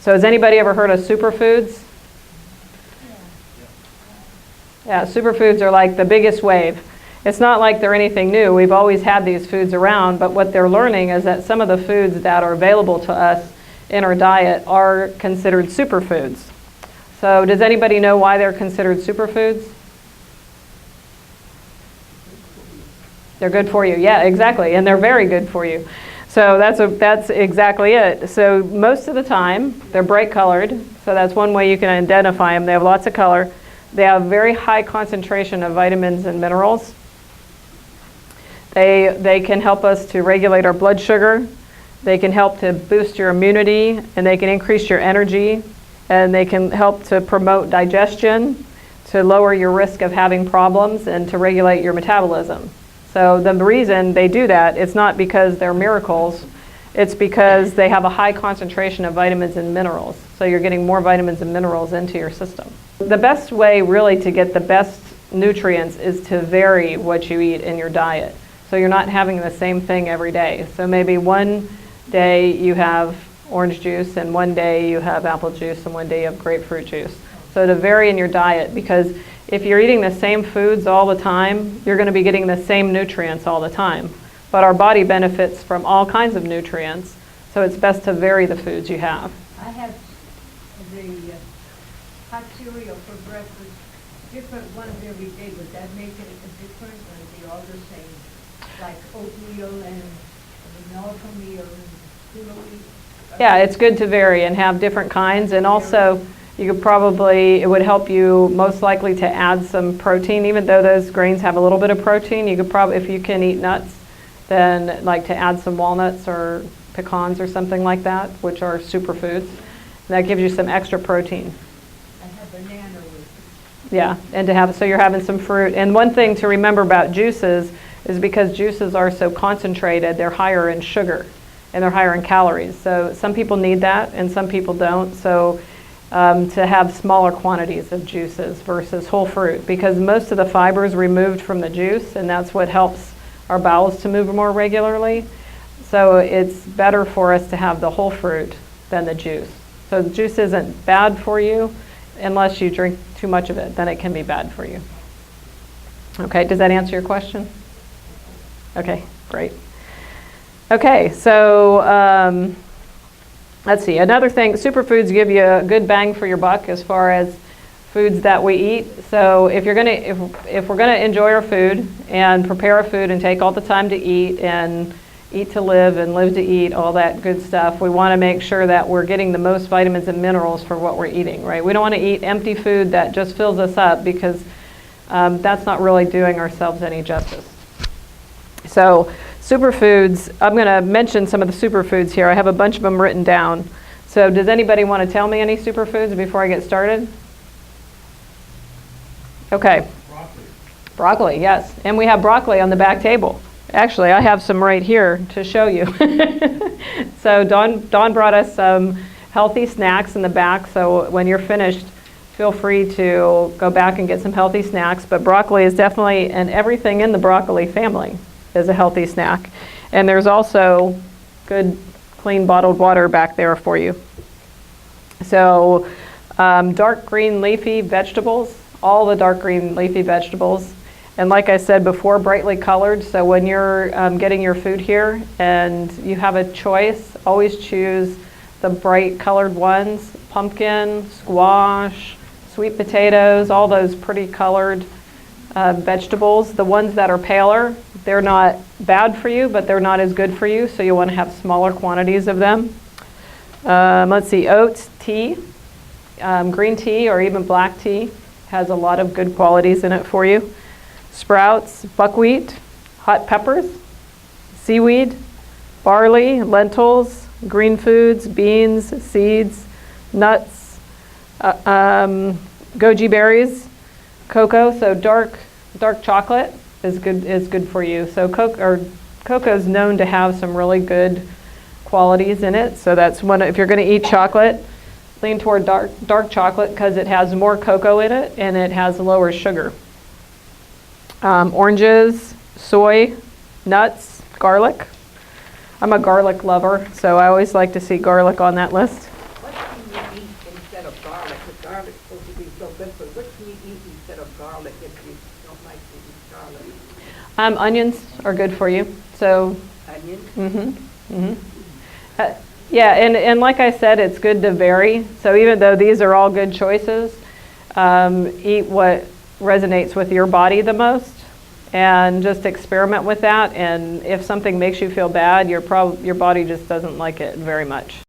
So has anybody ever heard of superfoods? Yeah, superfoods are like the biggest wave. It's not like they're anything new. We've always had these foods around, but what they're learning is that some of the foods that are available to us in our diet are considered superfoods. So does anybody know why they're considered superfoods? They're good for you. Yeah, exactly. And they're very good for you. So that's exactly it. So most of the time, they're bright colored. So that's one way you can identify them. They have lots of color. They have very high concentration of vitamins and minerals. They can help us to regulate our blood sugar. They can help to boost your immunity, and they can increase your energy, and they can help to promote digestion, to lower your risk of having problems, and to regulate your metabolism. So the reason they do that, it's not because they're miracles, it's because they have a high concentration of vitamins and minerals. So you're getting more vitamins and minerals into your system. The best way really to get the best nutrients is to vary what you eat in your diet. So you're not having the same thing every day. So maybe one day you have orange juice, and one day you have apple juice, and one day you have grapefruit juice. So to vary in your diet, because if you're eating the same foods all the time, you're going to be getting the same nutrients all the time. But our body benefits from all kinds of nutrients, so it's best to vary the foods you have. I have the hot cereal for breakfast, different ones every day. Would that make it a difference, or are they all the same? Like oatmeal and vanilla meal and wheat? Yeah, it's good to vary and have different kinds, and also you could probably, it would help you most likely to add some protein. Even though those grains have a little bit of protein, you could probably, if you can eat nuts, then like to add some walnuts or pecans or something like that, which are superfoods. That gives you some extra protein. I have banana with it. Yeah, and to have, so you're having some fruit. And one thing to remember about juices is because juices are so concentrated, they're higher in sugar and they're higher in calories. So some people need that and some people don't. So to have smaller quantities of juices versus whole fruit, because most of the fiber is removed from the juice, and that's what helps our bowels to move more regularly. So it's better for us to have the whole fruit than the juice. So the juice isn't bad for you unless you drink too much of it, then it can be bad for you. Okay, does that answer your question? Okay, great. Okay, so let's see. Another thing, superfoods give you a good bang for your buck as far as foods that we eat. So if you're gonna, if we're gonna enjoy our food and prepare our food and take all the time to eat and eat to live and live to eat, all that good stuff, we want to make sure that we're getting the most vitamins and minerals for what we're eating, right? We don't want to eat empty food that just fills us up, because that's not really doing ourselves any justice. So superfoods, I'm going to mention some of the superfoods here. I have a bunch of them written down. So does anybody want to tell me any superfoods before I get started? Okay. Broccoli. Broccoli, yes. And we have broccoli on the back table. Actually, I have some right here to show you. So Dawn brought us some healthy snacks in the back. So when you're finished, feel free to go back and get some healthy snacks. But broccoli is definitely, and everything in the broccoli family is a healthy snack. And there's also good, clean bottled water back there for you. So dark green leafy vegetables, all the dark green leafy vegetables. And like I said before, brightly colored. So when you're getting your food here and you have a choice, always choose the bright colored ones. Pumpkin, squash, sweet potatoes, all those pretty colored vegetables. The ones that are paler, they're not bad for you, but they're not as good for you. So you want to have smaller quantities of them. Let's see, oats, tea, green tea or even black tea has a lot of good qualities in it for you. Sprouts, buckwheat, hot peppers, seaweed, barley, lentils, green foods, beans, seeds, nuts, goji berries, cocoa. So dark chocolate is good for you. So cocoa is known to have some really good qualities in it. So that's one. If you're going to eat chocolate, lean toward dark chocolate because it has more cocoa in it and it has lower sugar. Oranges, soy, nuts, garlic. I'm a garlic lover, so I always like to see garlic on that list. What's the the garlic's supposed to be so good, but what can you eat instead of garlic if you don't like to eat garlic? Onions are good for you. So, Onions? yeah, and like I said, it's good to vary. So even though these are all good choices, eat what resonates with your body the most, and just experiment with that. And if something makes you feel bad, your body just doesn't like it very much.